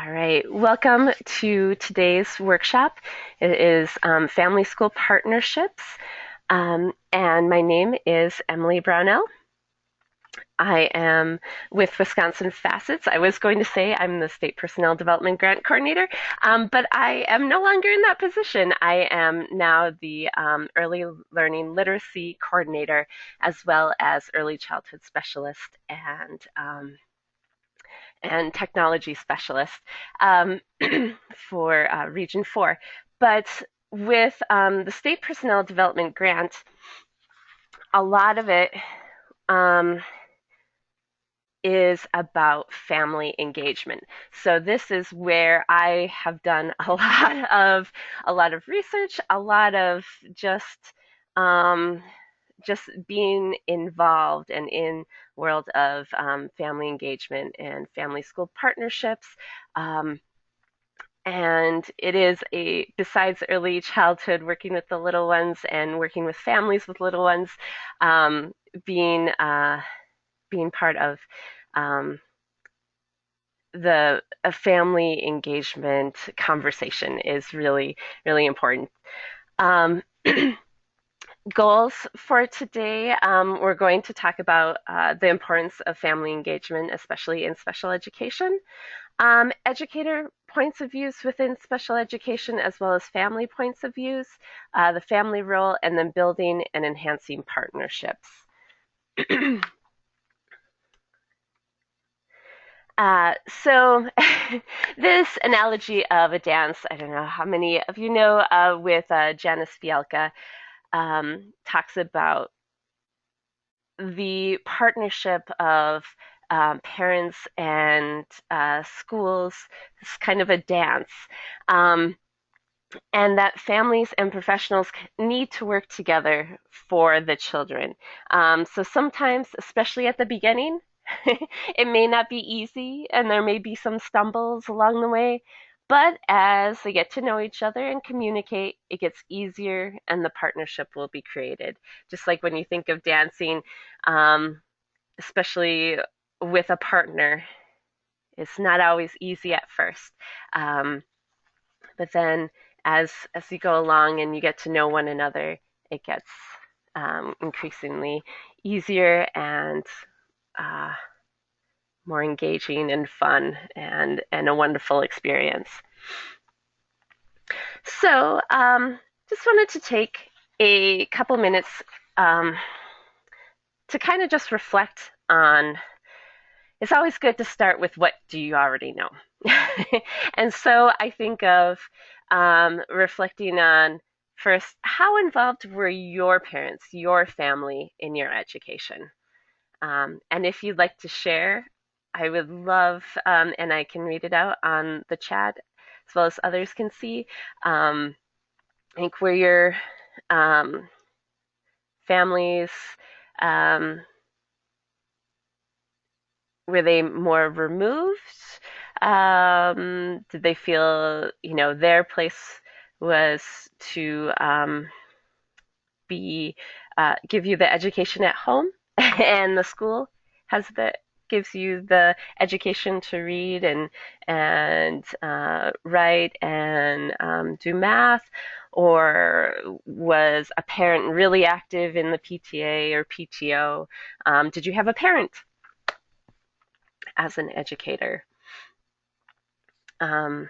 All right, welcome to today's workshop. It is Family School Partnerships, and my name is Emily Brownell. I am with Wisconsin Facets. I was going to say I'm the State Personnel Development Grant Coordinator, but I am no longer in that position. I am now the Early Learning Literacy Coordinator, as well as Early Childhood Specialist and technology specialist for Region 4. But with the State Personnel Development Grant, a lot of it um, is about family engagement. So this is where I have done a lot of research, a lot of just um, just being involved and in world of family engagement and family school partnerships. Um, and it is besides early childhood, working with the little ones and working with families with little ones, um, being being part of um, the a family engagement conversation is really, really important. Um, Goals for today, we're going to talk about the importance of family engagement, especially in special education, educator points of views within special education, as well as family points of views, the family role, and then building and enhancing partnerships. So this analogy of a dance, I don't know how many of you know, with Janice Fialka, talks about the partnership of parents and schools. It's kind of a dance. Um, and that families and professionals need to work together for the children. So sometimes, especially at the beginning, it may not be easy and there may be some stumbles along the way. But as they get to know each other and communicate, it gets easier and the partnership will be created. Just like when you think of dancing, um, especially with a partner, it's not always easy at first. Um, but then as you go along and you get to know one another, it gets increasingly easier and uh, more engaging and fun and a wonderful experience. So just wanted to take a couple minutes um, to kind of just reflect on. It's always good to start with what do you already know. And so I think of reflecting on first, how involved were your parents, your family in your education? And if you'd like to share, I would love, and I can read it out on the chat as well as others can see. I think where your um, families, um, were they more removed? Did they feel, their place was to be give you the education at home, and the school has the gives you the education to read and write and do math, or was a parent really active in the PTA or PTO? Did you have a parent as an educator? Um,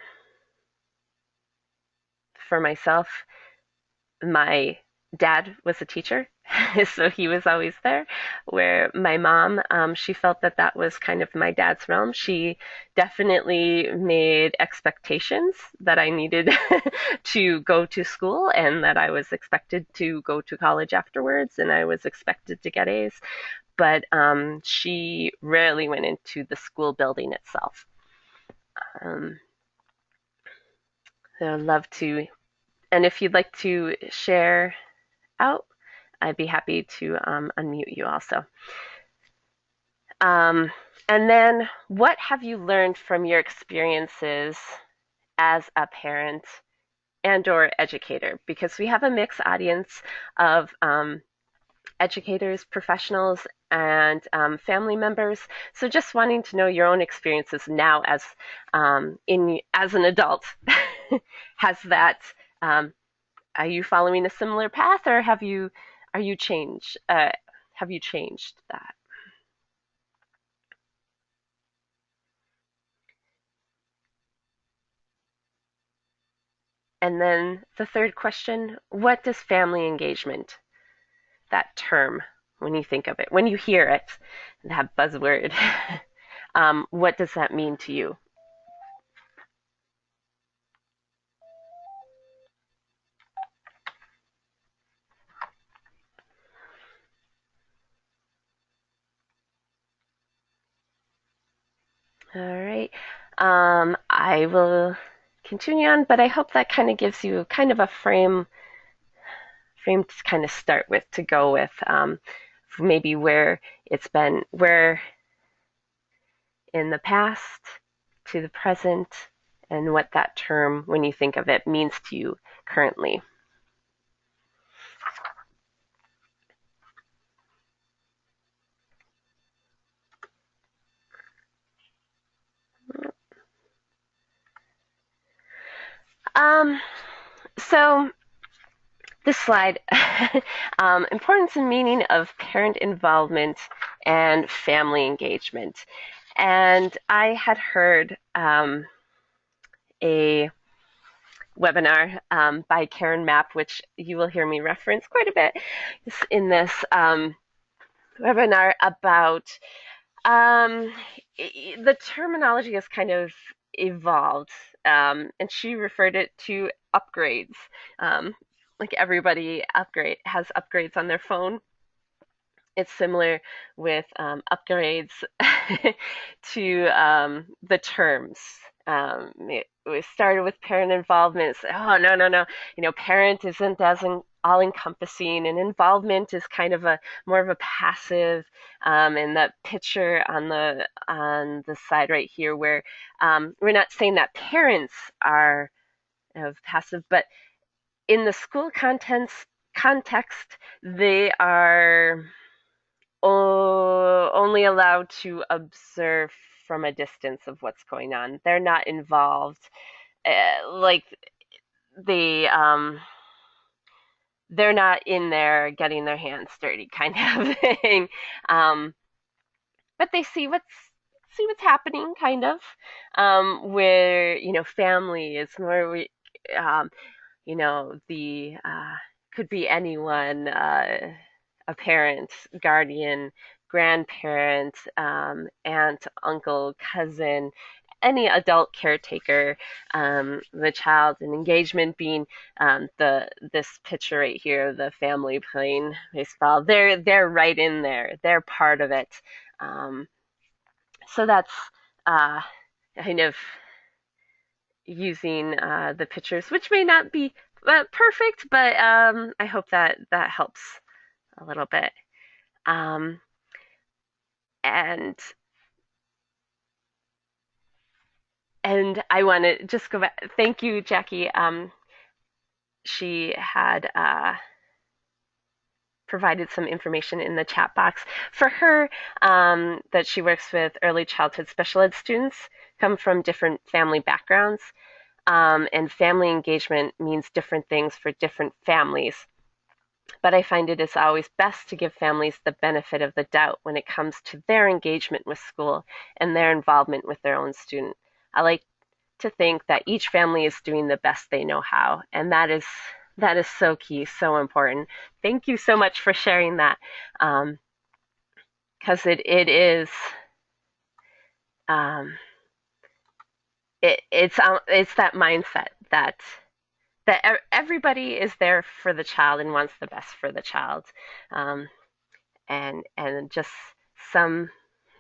for myself, my dad was a teacher, so he was always there. Where my mom, she felt that that was kind of my dad's realm. She definitely made expectations that I needed to go to school and that I was expected to go to college afterwards and I was expected to get A's. But she rarely went into the school building itself. Um, so I'd love to, and if you'd like to share out, I'd be happy to unmute you also. Um, and then, what have you learned from your experiences as a parent and or educator? Because we have a mixed audience of educators, professionals, and family members. So just wanting to know your own experiences now as an adult. Has that um, Are you following a similar path, or are you changed? Have you changed that? And then the third question: what does family engagement, that term, when you think of it, when you hear it, that buzzword, what does that mean to you? All right. I will continue on, but I hope that kind of gives you kind of a frame to kind of start with, to go with, maybe where in the past to the present, and what that term, when you think of it, means to you currently. Um, so this slide, importance and meaning of parent involvement and family engagement. And I had heard a webinar by Karen Mapp, which you will hear me reference quite a bit in this webinar, about um, the terminology has kind of evolved, and she referred it to upgrades. Um, like everybody has upgrades on their phone. It's similar with upgrades to the terms. We started with parent involvement. It's, oh, no, no, no. Parent isn't as all encompassing, and involvement is kind of a more of a passive. And that picture on the side right here, where we're not saying that parents are passive, but in the school context, they are only allowed to observe from a distance of what's going on. They're not involved. Like they they're not in there getting their hands dirty, kind of thing. Um, but they see what's happening, kind of. Where family is more, um, the could be anyone, a parent, guardian, grandparent, aunt, uncle, cousin, any adult caretaker, the child, and engagement being the this picture right here, the family playing baseball. They're right in there. They're part of it. Um, so that's uh, kind of using the pictures, which may not be perfect, but I hope that that helps a little bit. Um, and and I want to just go back. Thank you, Jackie. She had provided some information in the chat box for her, that she works with early childhood special ed students, come from different family backgrounds, and family engagement means different things for different families. But I find it is always best to give families the benefit of the doubt when it comes to their engagement with school and their involvement with their own student. I like to think that each family is doing the best they know how, and that is so key, so important. Thank you so much for sharing that, because um, it's that mindset that everybody is there for the child and wants the best for the child, um, and just some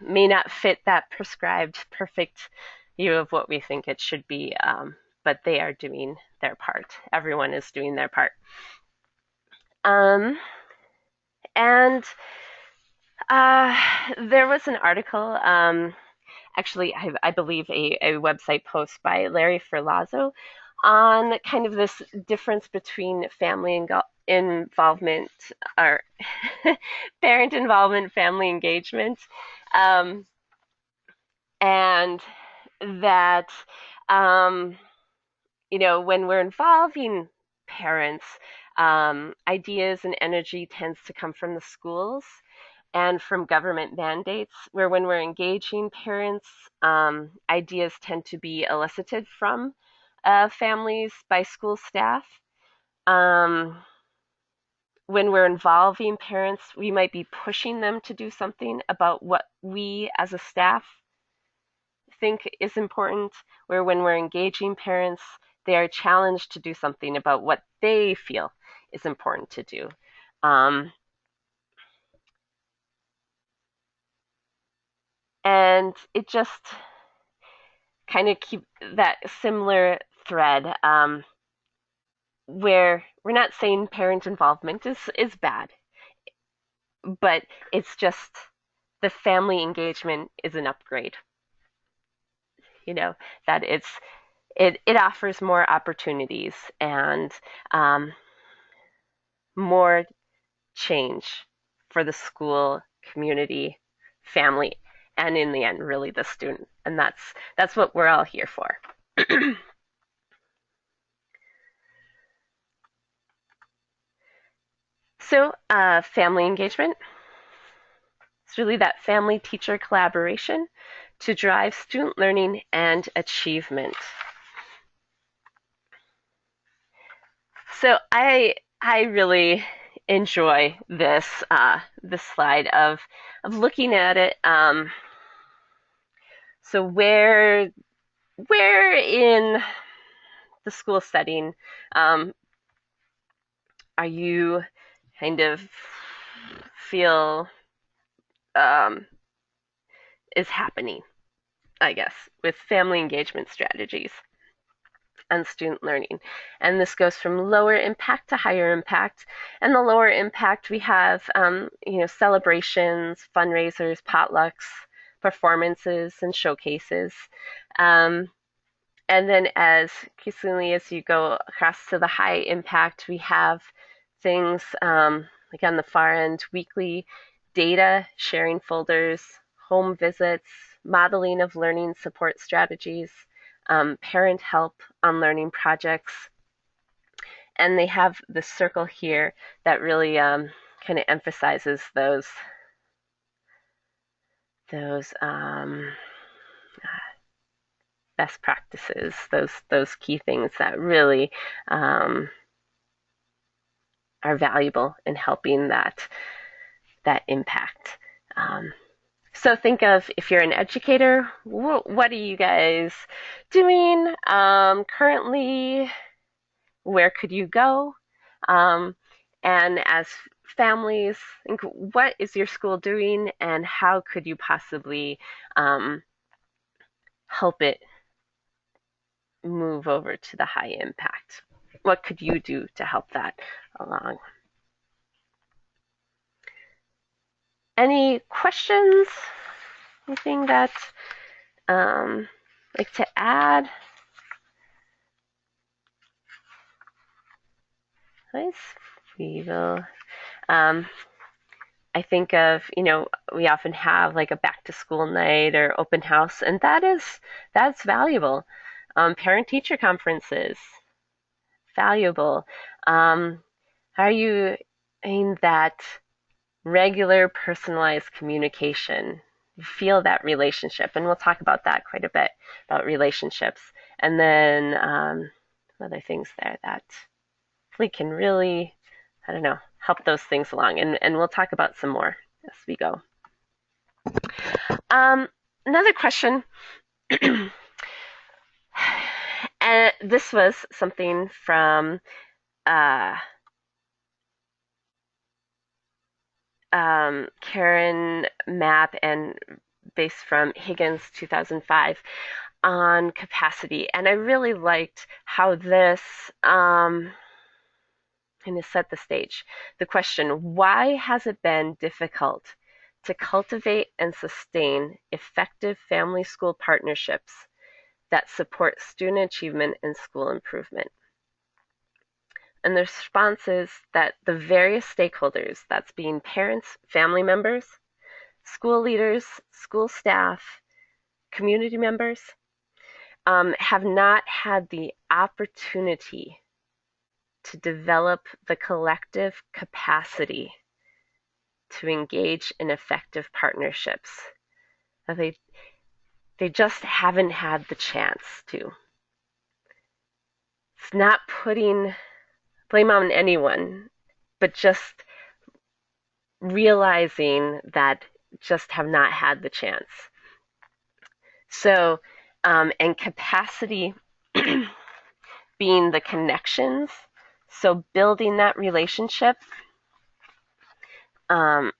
may not fit that prescribed perfect view of what we think it should be, but they are doing their part. Everyone is doing their part. Um, and there was an article, actually, I believe a website post by Larry Ferlazzo, on kind of this difference between family involvement or parent involvement, family engagement, um, and that um, when we're involving parents, ideas and energy tends to come from the schools and from government mandates, where when we're engaging parents, ideas tend to be elicited from families by school staff. Um, when we're involving parents, we might be pushing them to do something about what we as a staff think is important, where when we're engaging parents, they are challenged to do something about what they feel is important to do. Um, and it just kind of keep that similar thread, where we're not saying parent involvement is bad, but it's just the family engagement is an upgrade. You know that it offers more opportunities and um, more change for the school, community, family, and in the end, really the student. And that's what we're all here for. So, family engagement is really that family teacher collaboration to drive student learning and achievement. So, I really enjoy this slide of looking at it. So where in the school setting are you kind of feel um, is happening, I guess, with family engagement strategies and student learning? And this goes from lower impact to higher impact. And the lower impact, we have, celebrations, fundraisers, potlucks, performances, and showcases. Um, and then as increasingly as you go across to the high impact, we have things like on the far end, weekly data sharing folders, home visits, modeling of learning support strategies, parent help on learning projects. And they have the circle here that really kind of emphasizes those best practices, those key things that really are valuable in helping that impact. So think of, if you're an educator, what are you guys doing currently? Where could you go? And as families, think, what is your school doing, and how could you possibly help it move over to the high impact? What could you do to help that along? Any questions? Anything that like to add? Nice. We will. I think of, we often have like a back to school night or open house, and that's valuable. Parent teacher conferences, valuable. How are you in that regular personalized communication? You feel that relationship, and we'll talk about that quite a bit, about relationships. And then other things there that we can really, I don't know, help those things along. And we'll talk about some more as we go. Another question, and this was something from Karen Mapp and based from Higgins 2005 on capacity. And I really liked how this kind of set the stage. The question, why has it been difficult to cultivate and sustain effective family-school partnerships that support student achievement and school improvement? And the response is that the various stakeholders, that's being parents, family members, school leaders, school staff, community members, have not had the opportunity to develop the collective capacity to engage in effective partnerships. They, they just haven't had the chance to. It's not putting blame on anyone, but just realizing that just have not had the chance. So, and capacity being the connections, so building that relationship, um,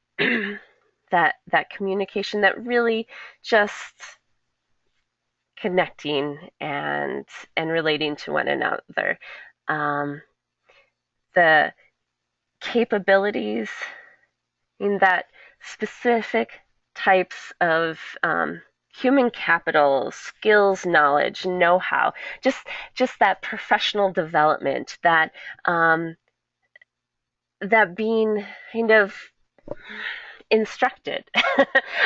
that communication, that really just connecting and relating to one another. Um, the capabilities in that specific types of human capital, skills, knowledge, know-how, just that professional development, that being kind of instructed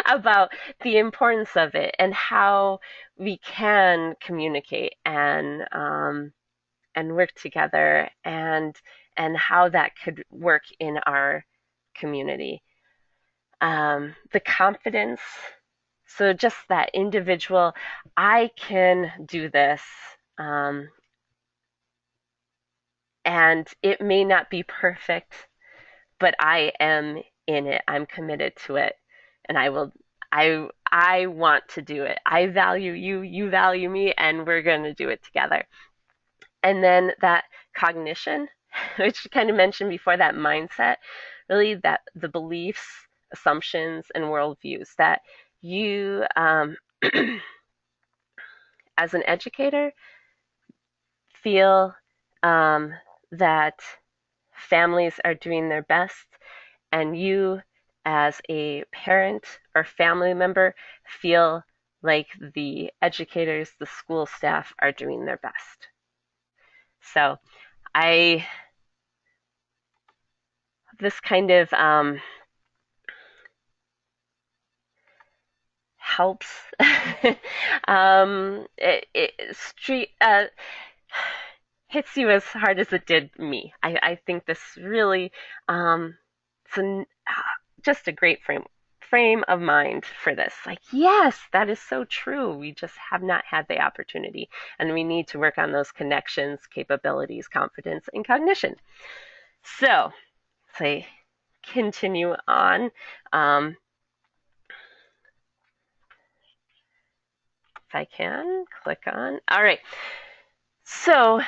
about the importance of it and how we can communicate and work together and how that could work in our community. The confidence, so just that individual, I can do this, um, and it may not be perfect, but I am in it. I'm committed to it, and I will. I want to do it. I value you, you value me, and we're going to do it together. And then that cognition, which you kind of mentioned before, that mindset, really that the beliefs, assumptions, and worldviews that you, as an educator, feel that families are doing their best, and you, as a parent or family member, feel like the educators, the school staff are doing their best. So I this kind of helps. Street hits you as hard as it did me. I think this really it's just a great frame of mind for this. Like, yes, that is so true. We just have not had the opportunity, and we need to work on those connections, capabilities, confidence, and cognition. So, say, continue on. If I can click on. All right. So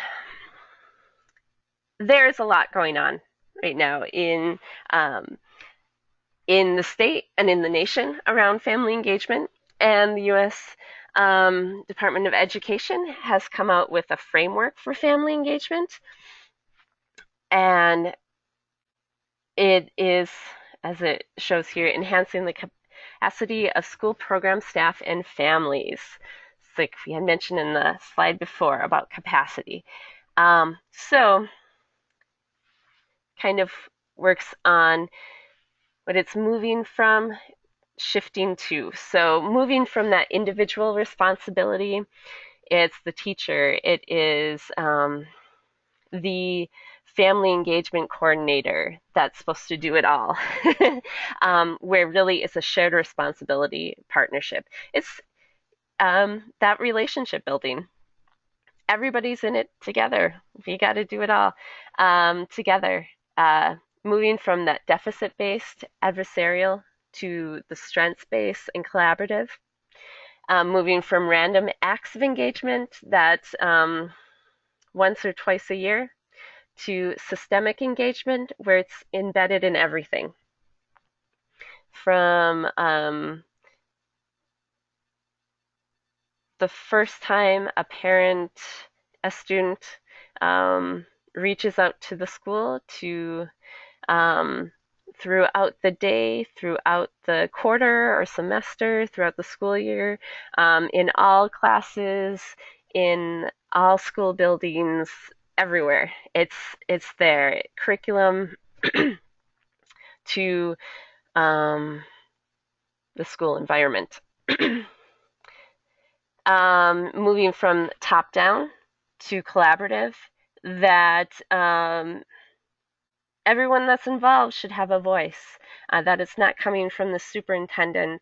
there's a lot going on right now in the state and in the nation around family engagement, and the U.S. Department of Education has come out with a framework for family engagement, and it is, as it shows here, enhancing the capacity of school program staff and families. It's like we had mentioned in the slide before about capacity. So kind of works on what it's moving from, shifting to. So moving from that individual responsibility, it's the teacher, it is the family engagement coordinator that's supposed to do it all, where really it's a shared responsibility partnership. It's that relationship building. Everybody's in it together. We got to do it all together. Moving from that deficit-based adversarial to the strengths-based and collaborative. Moving from random acts of engagement that once or twice a year to systemic engagement where it's embedded in everything. From the first time a parent, a student reaches out to the school to throughout the day, throughout the quarter or semester, throughout the school year, in all classes, in all school buildings, everywhere. It's there. Curriculum to um, the school environment. Moving from top down to collaborative, that everyone that's involved should have a voice, that it's not coming from the superintendent,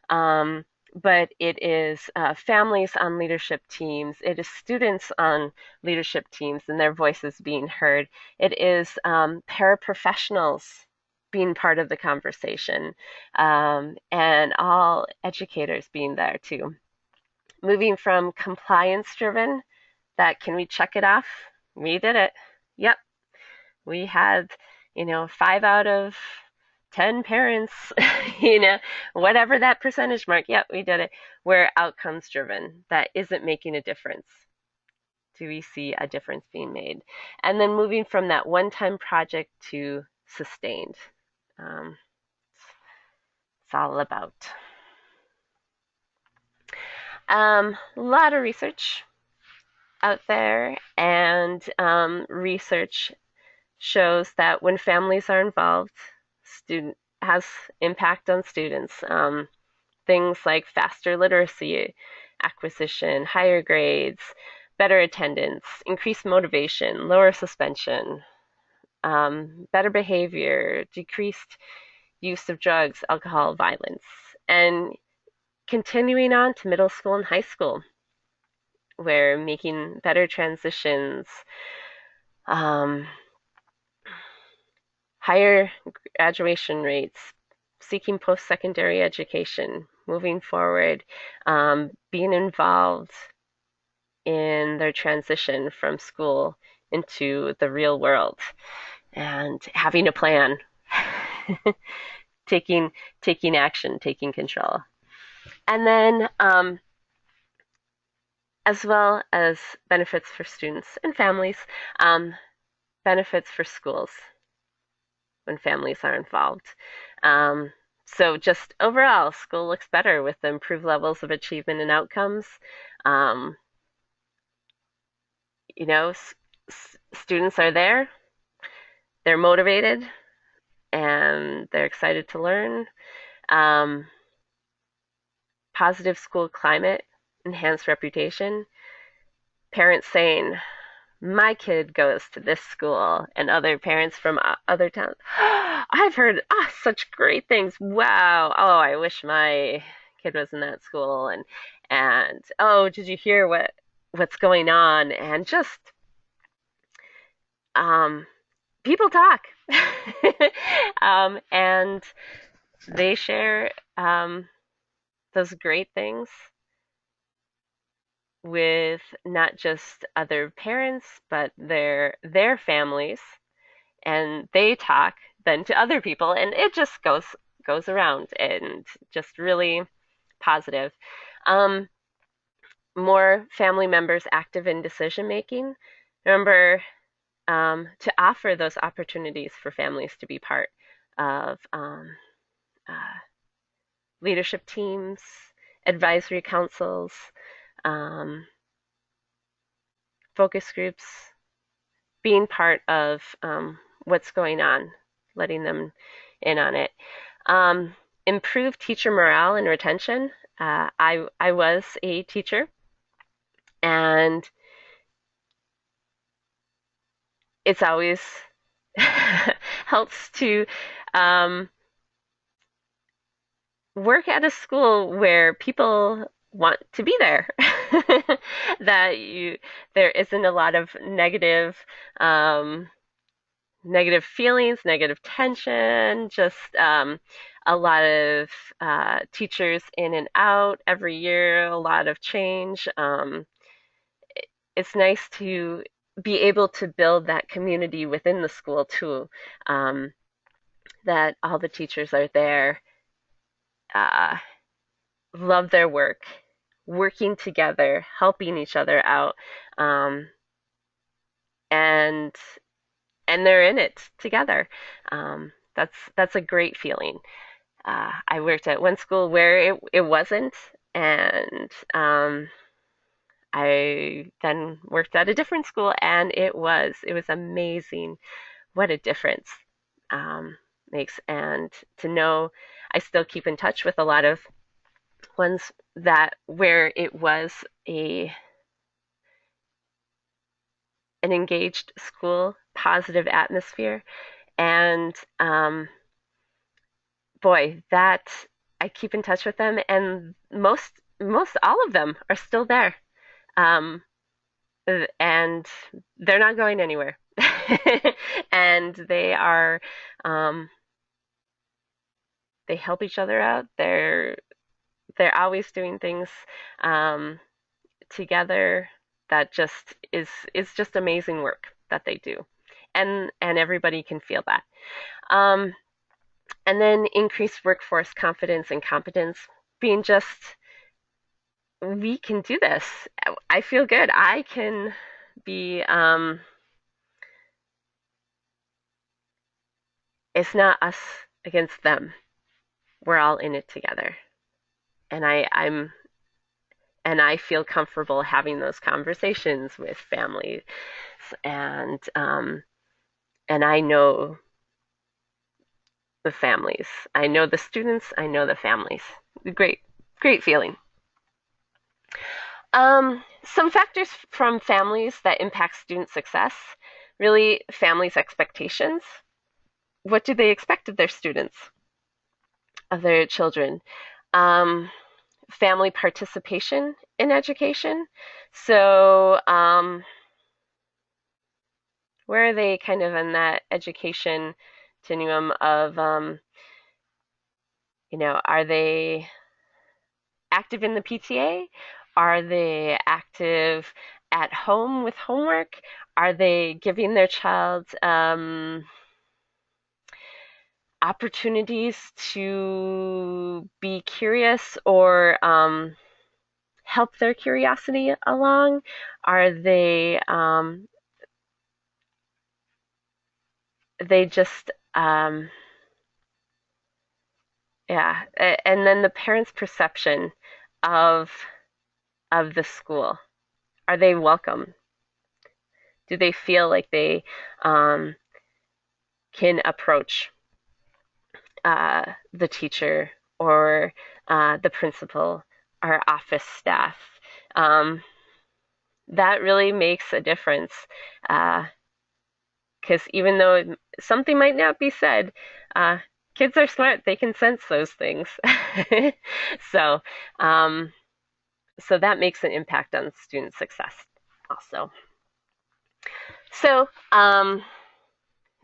um, but it is families on leadership teams, it is students on leadership teams and their voices being heard, it is paraprofessionals being part of the conversation, and all educators being there too. Moving from compliance driven, that can we check it off? We did it. Yep, we had, 5 out of 10 parents, whatever that percentage mark. Yep, we did it. We're outcomes driven. That isn't making a difference. Do we see a difference being made? And then moving from that one time project to sustained. Um, it's all about. A lot of research out there, and research shows that when families are involved, student has impact on students. Things like faster literacy acquisition, higher grades, better attendance, increased motivation, lower suspension, better behavior, decreased use of drugs, alcohol, violence, and continuing on to middle school and high school, where making better transitions, um, higher graduation rates, seeking post-secondary education, moving forward, being involved in their transition from school into the real world, and having a plan, taking taking action, taking control, and then as well as benefits for students and families, um, benefits for schools when families are involved. Um, so just overall, school looks better with improved levels of achievement and outcomes. Um, students are there, they're motivated, and they're excited to learn. Um, Positive school climate, enhanced reputation. Parents saying, my kid goes to this school, and other parents from other towns. I've heard such great things. Wow. Oh, I wish my kid was in that school. And oh, did you hear what's going on? And just um, people talk, and they share those great things with not just other parents, but their families, and they talk then to other people, and it just goes around, and just really positive. Um, More family members active in decision making. Remember, to offer those opportunities for families to be part of uh, leadership teams, advisory councils, um, focus groups, being part of what's going on, letting them in on it. Um, Improve teacher morale and retention. I was a teacher, and it's always helps to um, work at a school where people want to be there. That there isn't a lot of um, negative feelings, negative tension, just a lot of teachers in and out every year, a lot of change. It's nice to be able to build that community within the school too, um, that all the teachers are there, uh, love their work, working together, helping each other out, um, and they're in it together. That's a great feeling. I worked at one school where it wasn't, and I then worked at a different school, and it was amazing what a difference makes. And to know, I still keep in touch with a lot of ones that where it was a an engaged school, positive atmosphere, and boy, that I keep in touch with them, and most all of them are still there, um, and they're not going anywhere, and um, they help each other out. They're always doing things um, together that just is just amazing work that they do, and everybody can feel that. Um, and then increased workforce confidence and competence, being just, we can do this. I feel good. I can be. It's not us against them. We're all in it together, and I feel comfortable having those conversations with families, and um, and I know the families. I know the students. I know the families. Great, great feeling. Some factors from families that impact student success. Really, families' expectations. What do they expect of their students, of their children? Um, Family participation in education. So, where are they kind of in that education continuum of, are they active in the PTA? Are they active at home with homework? Are they giving their child opportunities to be curious or help their curiosity along? Are they just yeah, and then the parents' perception of the school. Are they welcome? Do they feel like they um, can approach the teacher or the principal or office staff? Um, that really makes a difference. Because even though something might not be said, uh, kids are smart. They can sense those things. so, um, so that makes an impact on student success also. So,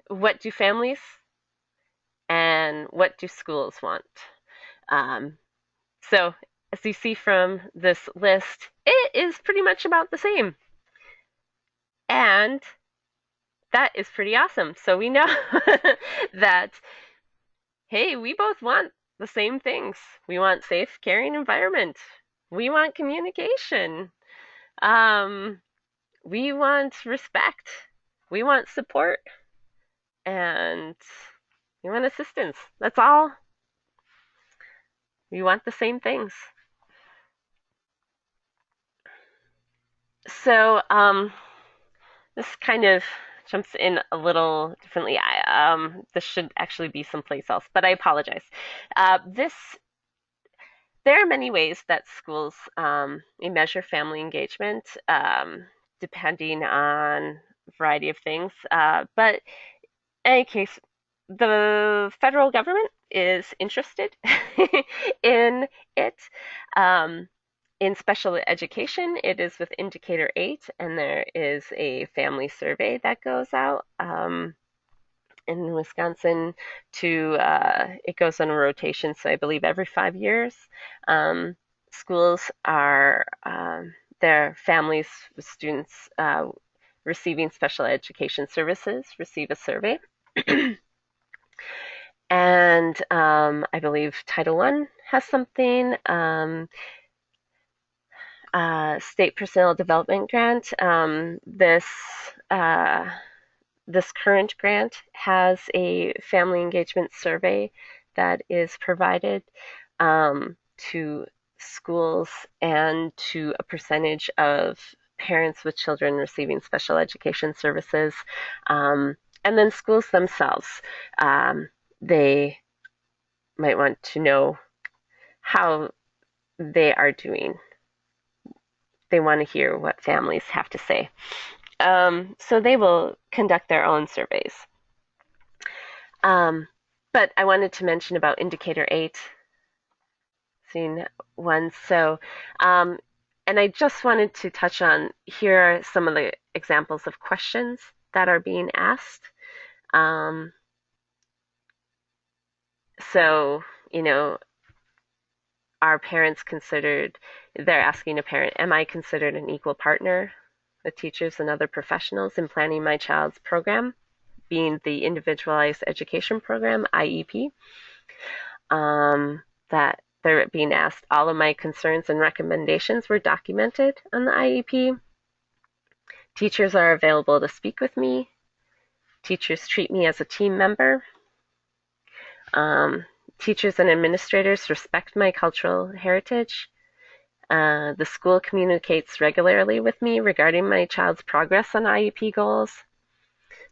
what do families and what do schools want? Um, so, as you see from this list, it is pretty much about the same. And that is pretty awesome. So we know that, hey, we both want the same things. We want safe, caring environment. We want communication. Um, we want respect. We want support. And we want assistance. That's all. We want the same things. So, this kind of jumps in a little differently. This should actually be someplace else, but I apologize. This There are many ways that schools measure family engagement, depending on a variety of things. But in any case, the federal government is interested in it. Um, in special education, it is with Indicator 8, and there is a family survey that goes out in Wisconsin it goes on a rotation, so I believe every 5 years. Um, Schools are, their families with students receiving special education services receive a survey. And I believe Title I has something. State Personnel Development Grant. Uh, this current grant has a family engagement survey that is provided to schools and to a percentage of parents with children receiving special education services. And then schools themselves, they might want to know how they are doing. They want to hear what families have to say. So they will conduct their own surveys. Um, but I wanted to mention about Indicator 8, scene 1. Um, and I just wanted to touch on here are some of the examples of questions that are being asked. Um, so, you know, are parents considered, they're asking a parent, am I considered an equal partner with teachers and other professionals in planning my child's program, being the Individualized Education Program, IEP? That they're being asked, all of my concerns and recommendations were documented on the IEP. Teachers are available to speak with me. Teachers treat me as a team member. Teachers and administrators respect my cultural heritage. The school communicates regularly with me regarding my child's progress on IEP goals.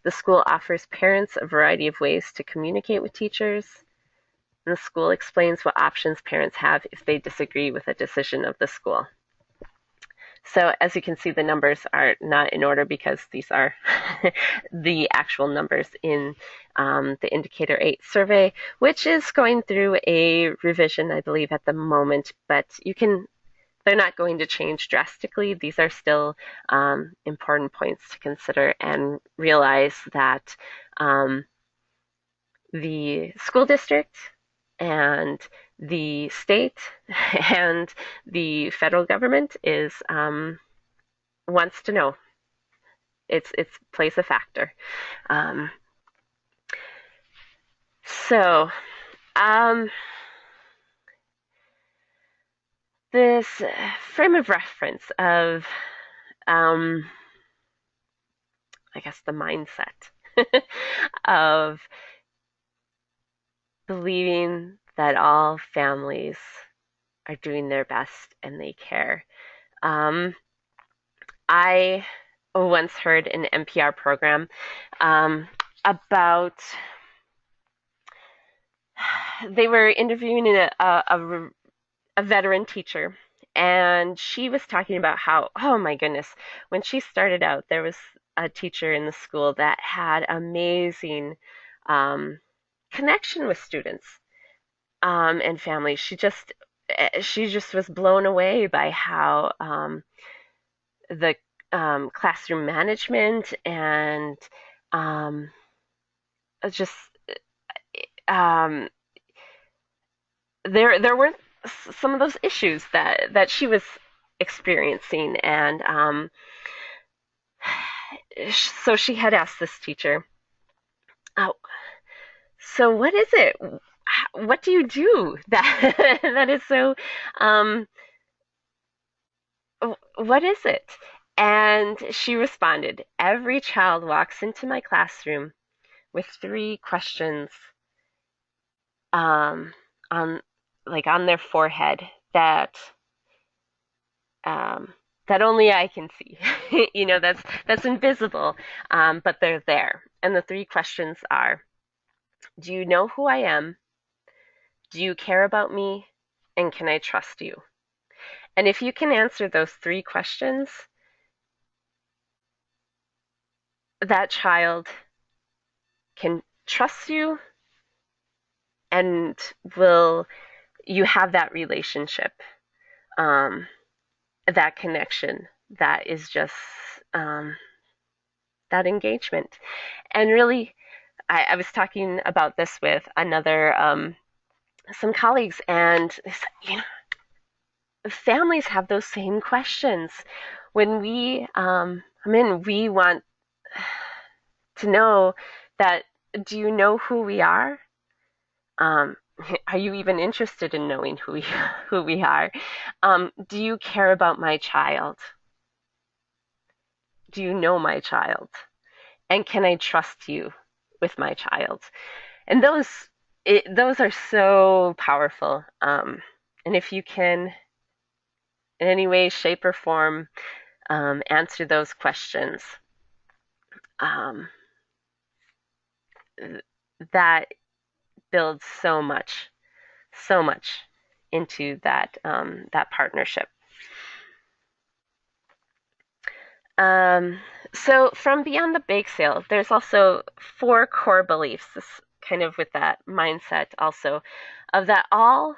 The school offers parents a variety of ways to communicate with teachers. And the school explains what options parents have if they disagree with a decision of the school. So as you can see, the numbers are not in order because these are the actual numbers in the Indicator 8 survey, which is going through a revision, I believe, at the moment, but they're not going to change drastically. These are still important points to consider and realize that the school district and the state and the federal government wants to know. It's plays a factor. Um, so this frame of reference of I guess the mindset of believing that all families are doing their best and they care. I once heard an NPR program about they were interviewing a veteran teacher, and she was talking about how, oh my goodness, when she started out, there was a teacher in the school that had amazing connection with students and families. She just was blown away by how the classroom management and um, just um, there weren't some of those issues that she was experiencing, and so she had asked this teacher, oh, so what is it? What do you do that that is so what is it? And she responded, every child walks into my classroom with three questions um, on on their forehead um, that only I can see. That's invisible, but they're there. And the three questions are: do you know who I am? Do you care about me? And can I trust you? And if you can answer those three questions, that child can trust you and will you have that relationship, um, that connection, that is just um, that engagement. And really, I was talking about this with another some colleagues, and they said, families have those same questions. When we want to know that, do you know who we are? Um, are you even interested in knowing who we are? Do you care about my child? Do you know my child? And can I trust you with my child? And those are so powerful. And if you can in any way, shape, or form answer those questions, um, that builds so much into that partnership. Um, so from Beyond the Bake Sale, there's also 4 core beliefs, this kind of with that mindset also, of that all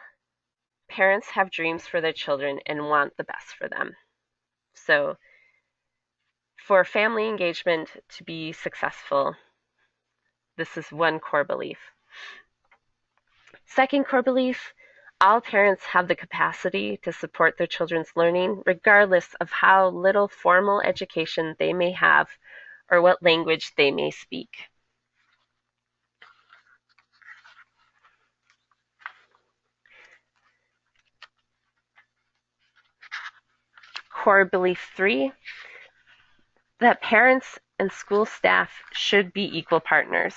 parents have dreams for their children and want the best for them. So for family engagement to be successful, this is one core belief. Second core belief, all parents have the capacity to support their children's learning, regardless of how little formal education they may have or what language they may speak. Core belief 3, that parents and school staff should be equal partners.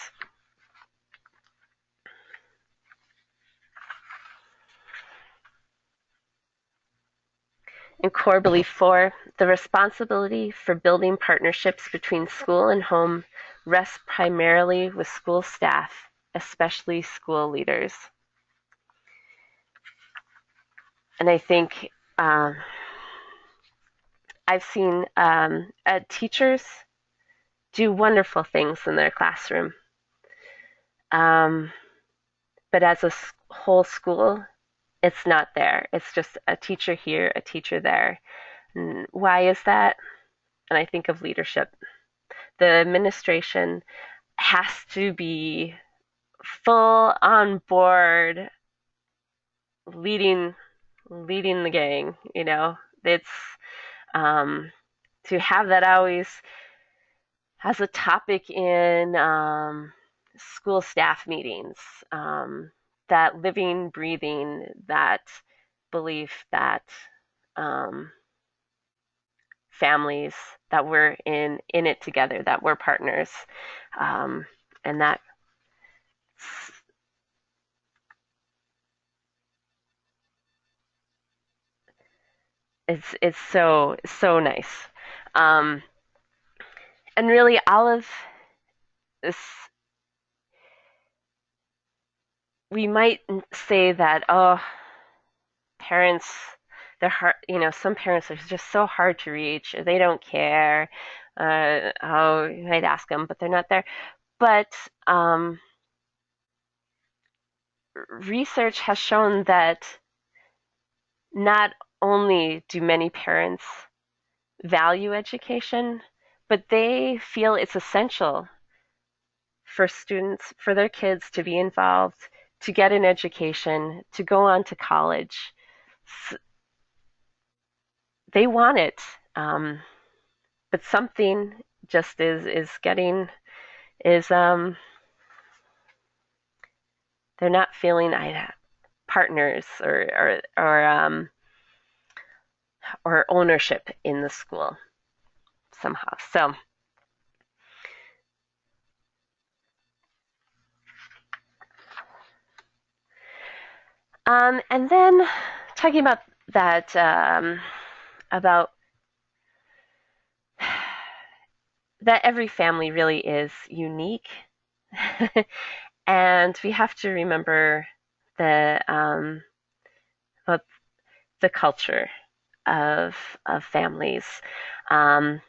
And core belief 4, the responsibility for building partnerships between school and home rests primarily with school staff, especially school leaders. And I think I've seen teachers do wonderful things in their classroom. But as a whole school, it's not there. It's just a teacher here, a teacher there. And why is that? And I think of leadership. The administration has to be full on board leading the gang, you know. It's to have that always as a topic in school staff meetings, that living, breathing, that belief that um, families, that we're in it together, that we're partners, and that it's so nice. Um, and really, all of this, we might say that, oh, parents, they're hard, you know, some parents are just so hard to reach, they don't care. Oh, you might ask them, but they're not there. But research has shown that not only do many parents value education, but they feel it's essential for students, for their kids to be involved, to get an education, to go on to college. They want it, but something just is getting is they're not feeling partners or ownership in the school somehow. So and then talking about that about that every family really is unique. And we have to remember the the culture of families. Um,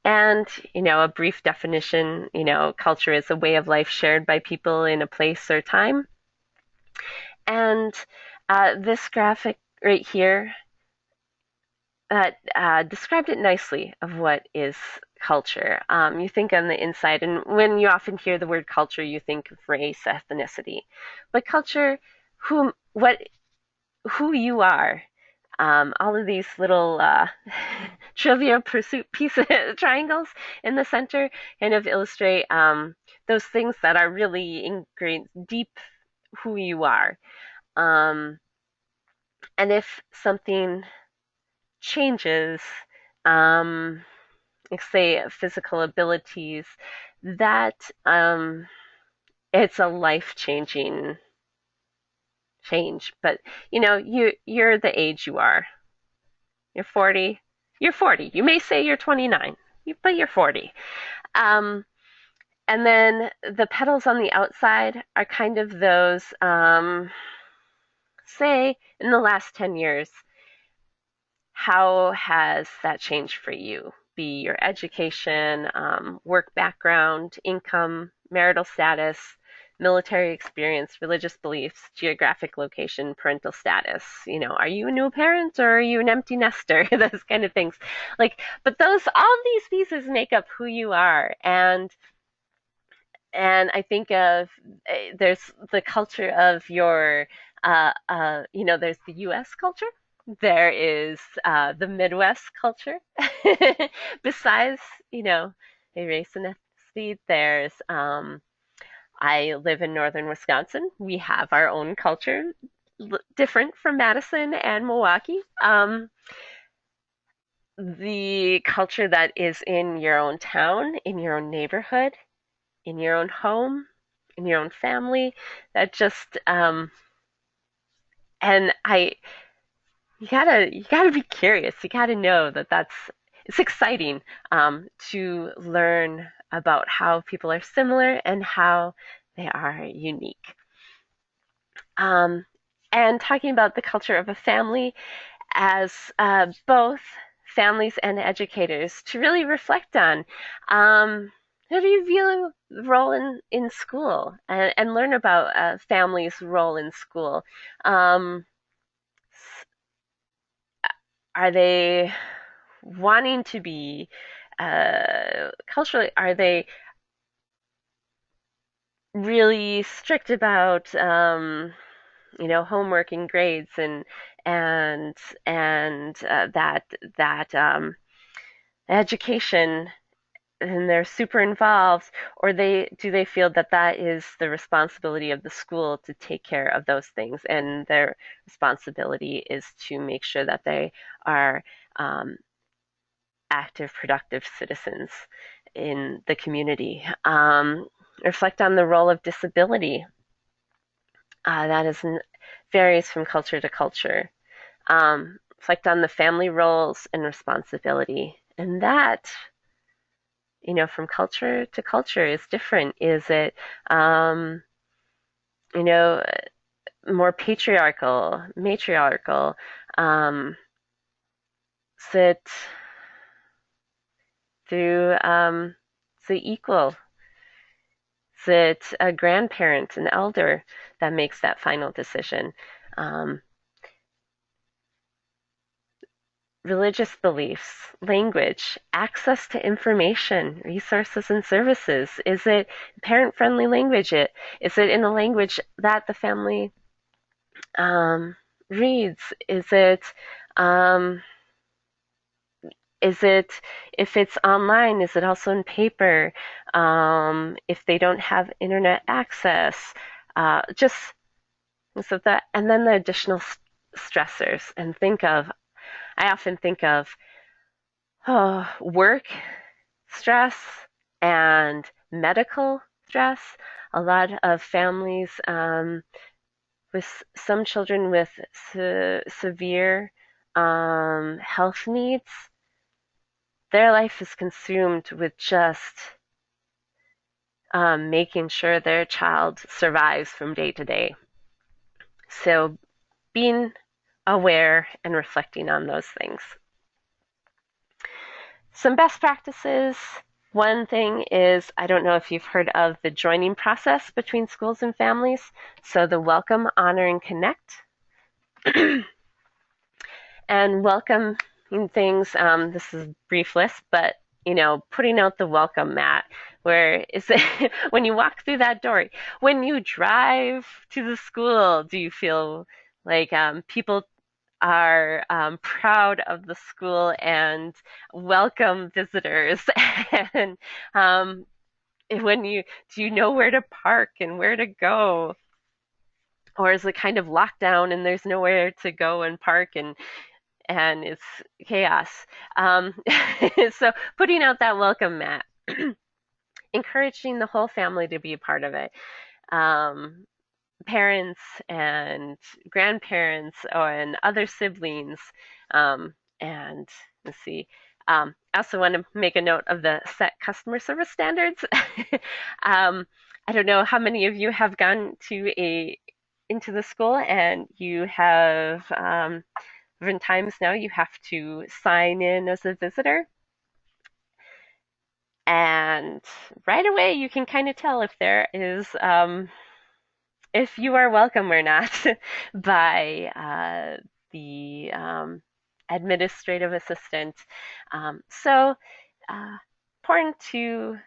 and you know, a brief definition, you know, culture is a way of life shared by people in a place or time. And this graphic right here described it nicely of what is culture. You think on the inside, and when you often hear the word culture, you think of race, ethnicity, but culture, what, who you are. All of these little trivia pursuit pieces, triangles in the center, kind of illustrate those things that are really ingrained deep who you are. Um, and if something changes, um, like say physical abilities, that it's a life changing change. But you know, you're the age you are. you're 40, you're 40. You may say you're 29, but you're 40. Um, and then the petals on the outside are kind of those, say, in the last 10 years, how has that changed for you? Be your education, work background, income, marital status, military experience, religious beliefs, geographic location, parental status. Are you a new parent or are you an empty nester? Those kind of things. But all these pieces make up who you are. And I think of there's the culture of there's the U.S. culture. There is the Midwest culture. Besides, a race and ethnicity, I live in northern Wisconsin. We have our own culture, different from Madison and Milwaukee. The culture that is in your own town, in your own neighborhood, in your own home, in your own family. That just and I you gotta be curious. You gotta know that it's exciting to learn about how people are similar and how they are unique. Um, and talking about the culture of a family as both families and educators to really reflect on. How do you view the role in school and learn about a family's role in school? Um, are they wanting to be culturally? Are they really strict about homework and grades and that education, and they're super involved, or do they feel that is the responsibility of the school to take care of those things, and their responsibility is to make sure that they are um, active, productive citizens in the community. Reflect on the role of disability. That is varies from culture to culture. Reflect on the family roles and responsibility, and that from culture to culture is different. Is it, you know, more patriarchal, matriarchal? Is it through the equal? Is it a grandparent, an elder that makes that final decision? Um, Religious beliefs, language, access to information, resources, and services. Is it parent-friendly language? Is it in a language that the family um, reads? Um, is it if it's online? Is it also in paper? If they don't have internet access, just so that, and then the additional stressors. And I often think of work stress and medical stress. A lot of families with some children with severe health needs, their life is consumed with just making sure their child survives from day to day. So being aware and reflecting on those things. Some best practices. One thing is, I don't know if you've heard of the joining process between schools and families. So the welcome, honor, and connect. And welcome things, this is a brief list, but putting out the welcome mat. Where is it when you walk through that door? When you drive to the school, do you feel like people are proud of the school and welcome visitors? And do you know where to park and where to go? Or is it kind of locked down and there's nowhere to go and park, and it's chaos? Um, so putting out that welcome mat, encouraging the whole family to be a part of it. Um, Parents and grandparents and other siblings, And let's see. I also want to make a note of the set customer service standards. I don't know how many of you have gone into the school and you have different times now you have to sign in as a visitor. And right away you can kind of tell if you are welcome or not by the administrative assistant. So important to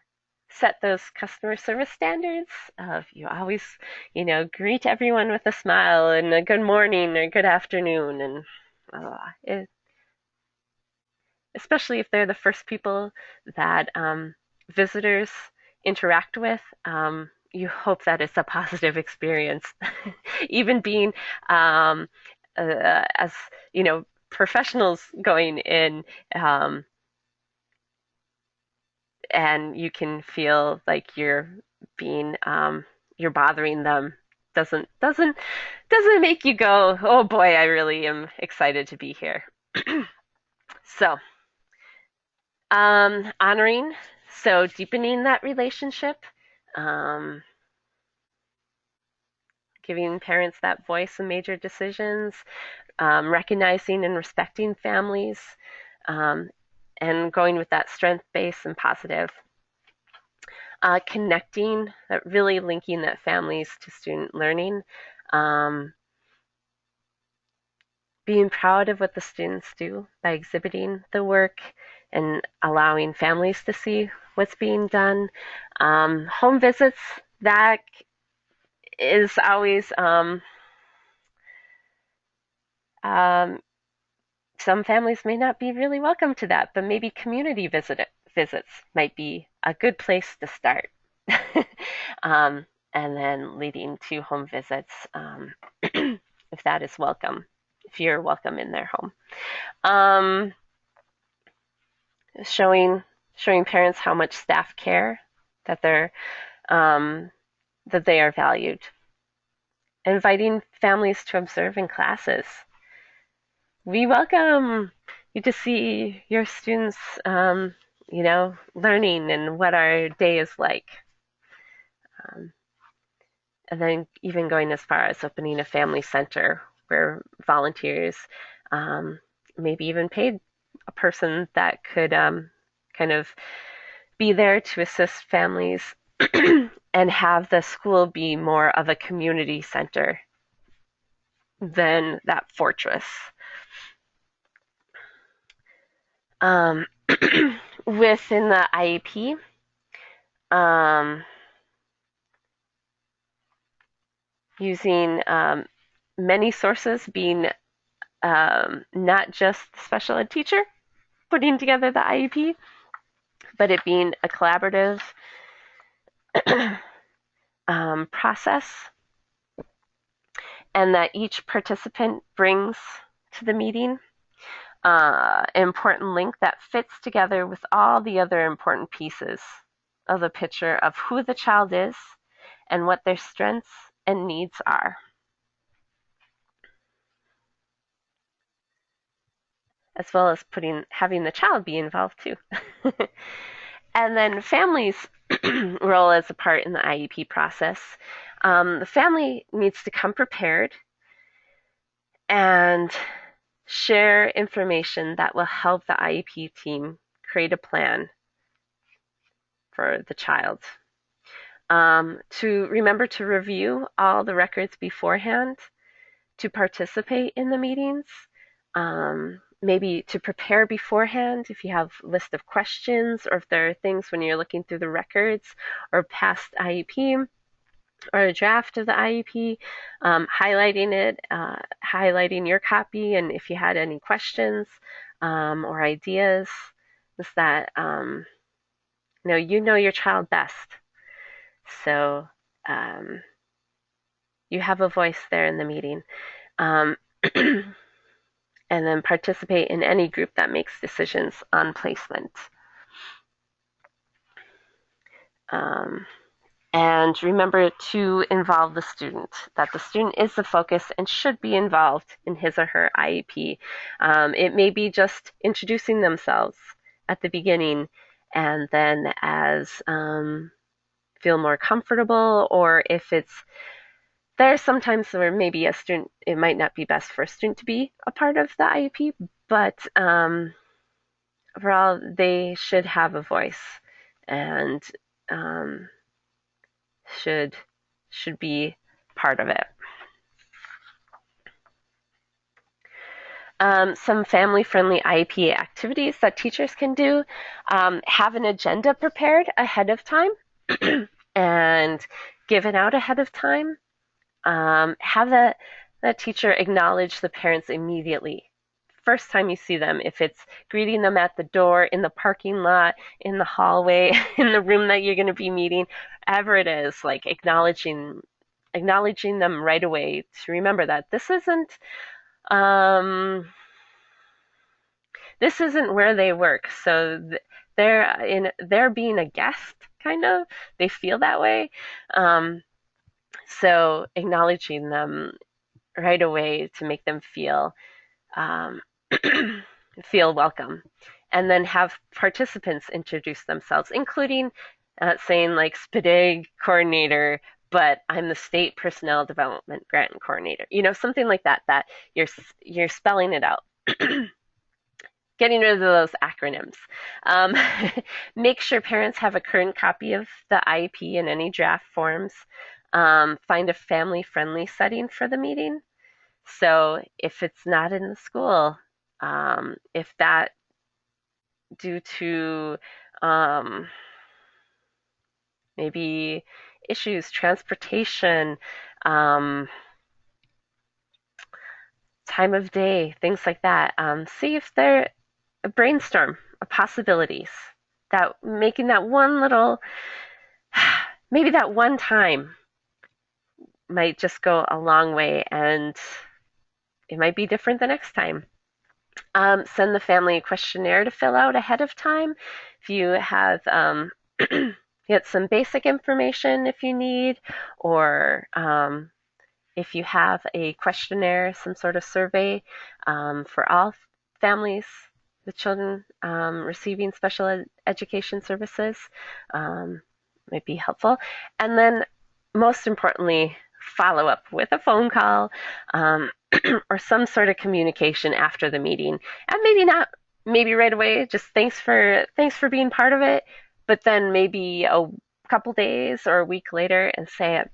set those customer service standards of you always, greet everyone with a smile and a good morning or good afternoon. And especially if they're the first people that visitors interact with, you hope that it's a positive experience. Even being as professionals going in, and you can feel like you're bothering them, doesn't make you go, oh boy, I really am excited to be here. So honoring, so deepening that relationship, um, giving parents that voice in major decisions, recognizing and respecting families, um, and going with that strength based and positive. Connecting, that really linking that families to student learning. Um, Being proud of what the students do by exhibiting the work and allowing families to see what's being done. Home visits, that is always, um, some families may not be really welcome to that, but maybe community visits might be a good place to start. um, and then leading to home visits, if that is welcome, if you're welcome in their home. Um, showing parents how much staff care, that um, that they are valued. Inviting families to observe in classes. We welcome you to see your students, learning and what our day is like. Um, and then even going as far as opening a family center where volunteers, um, maybe even paid a person that could kind of be there to assist families and have the school be more of a community center than that fortress. Within the IEP, using many sources, being not just the special ed teacher putting together the IEP, but it being a collaborative process, and that each participant brings to the meeting an important link that fits together with all the other important pieces of the picture of who the child is and what their strengths and needs are. As well as having the child be involved too. And then families' role as a part in the IEP process. The family needs to come prepared and share information that will help the IEP team create a plan for the child. To remember to review all the records beforehand, to participate in the meetings, maybe to prepare beforehand if you have a list of questions or if there are things when you're looking through the records or past IEP or a draft of the IEP, highlighting it, highlighting your copy, and if you had any questions or ideas, is that you know your child best. So you have a voice there in the meeting. And then participate in any group that makes decisions on placement. And remember to involve the student, that the student is the focus and should be involved in his or her IEP. It may be just introducing themselves at the beginning, and then as feel more comfortable, or if it's there's sometimes where maybe a student, it might not be best for a student to be a part of the IEP, but overall, they should have a voice and um, should should be part of it. Some family-friendly IEP activities that teachers can do: have an agenda prepared ahead of time and given out ahead of time. Have the teacher acknowledge the parents immediately. First time you see them, if it's greeting them at the door, in the parking lot, in the hallway, in the room that you're going to be meeting, ever it is, like acknowledging them right away, to remember that um, this isn't where they work. So they're being a guest, kind of. They feel that way. Um, so acknowledging them right away to make them um, feel welcome, and then have participants introduce themselves, including saying like SPDIG coordinator, but I'm the state personnel development grant coordinator. Something like that. That you're spelling it out. Getting rid of those acronyms. Um, make sure parents have a current copy of the IEP and any draft forms. Find a family-friendly setting for the meeting. So if it's not in the school, if that due to um, maybe issues, transportation, um, time of day, things like that, see if they're a brainstorm of possibilities. That making that one little, maybe that one time might just go a long way, and it might be different the next time. Send the family a questionnaire to fill out ahead of time. If you have get some basic information if you need, or if you have a questionnaire, some sort of survey for all families with children receiving special education services, um, might be helpful. And then, most importantly, follow up with a phone call or some sort of communication after the meeting, and maybe not, maybe right away, just thanks for being part of it, but then maybe a couple days or a week later and say it.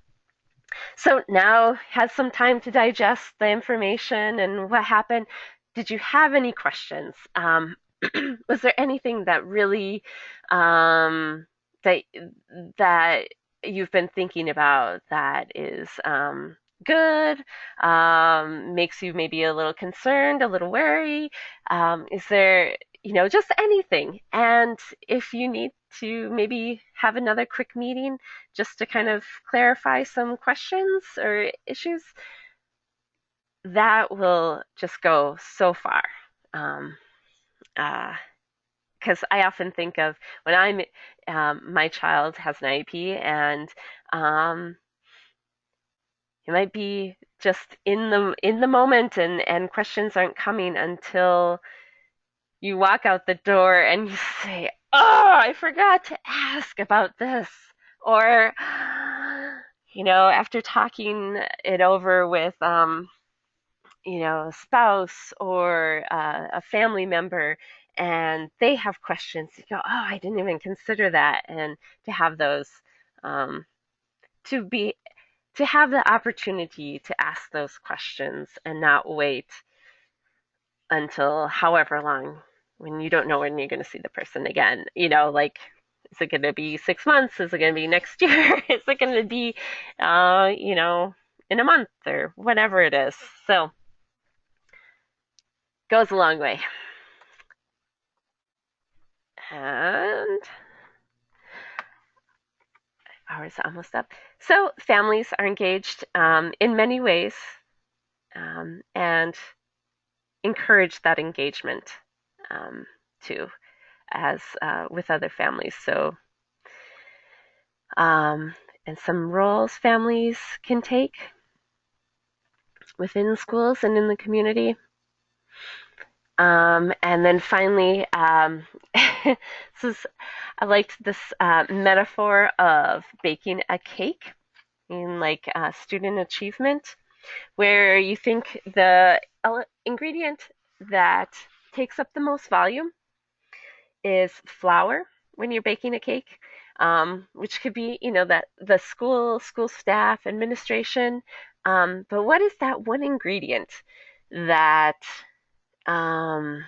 So now has some time to digest the information and what happened. Did you have any questions? Was there anything that really that that you've been thinking about that is good, makes you maybe a little concerned, a little wary? Is there, just anything? And if you need to maybe have another quick meeting just to kind of clarify some questions or issues, that will just go so far. Um, because I often think of when my child has an IEP, and um, it might be just in the moment, and questions aren't coming until you walk out the door and you say, "Oh, I forgot to ask about this," or after talking it over with a spouse or a family member, and they have questions, you go, "Oh, I didn't even consider that," and to have those, um, to be to have the opportunity to ask those questions and not wait until however long, when you don't know when you're going to see the person again. Like, is it going to be 6 months? Is it going to be next year? Is it going to be, in a month or whatever it is? So, goes a long way. And hours almost up. So, families are engaged in many ways, and encourage that engagement um, too, as with other families. So, um, and some roles families can take within schools and in the community. And then finally, this is, I liked this metaphor of baking a cake in like student achievement, where you think the ingredient that takes up the most volume is flour when you're baking a cake, which could be, that the school staff, administration. But what is that one ingredient that um,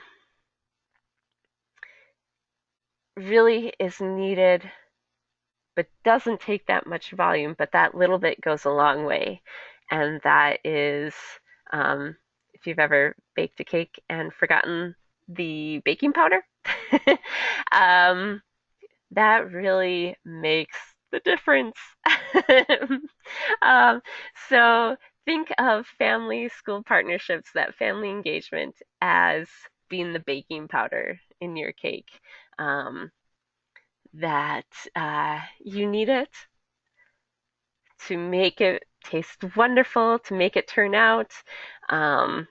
really is needed but doesn't take that much volume, but that little bit goes a long way. And that is, um, if you've ever baked a cake and forgotten the baking powder, um, that really makes the difference. um, so think of family school partnerships, that family engagement, as being the baking powder in your cake. Um, that you need it to make it taste wonderful, to make it turn out. Um,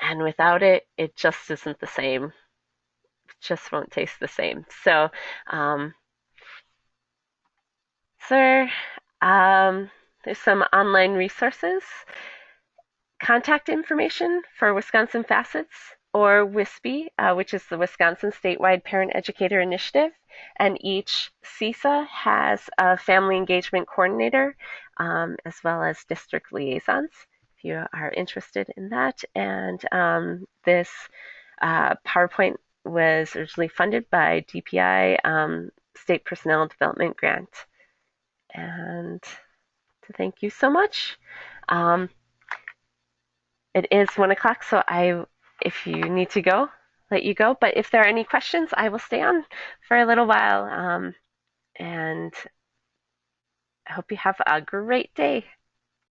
and without it, it just isn't the same. It just won't taste the same. So, um, sir, there's some online resources, contact information for Wisconsin Facets or WISPE, which is the Wisconsin Statewide Parent Educator Initiative. And each CESA has a family engagement coordinator as well as district liaisons if you are interested in that. And this PowerPoint was originally funded by DPI State Personnel Development Grant. And to thank you so much. It is 1 o'clock, so if you need to go, let you go. But if there are any questions, I will stay on for a little while. And I hope you have a great day.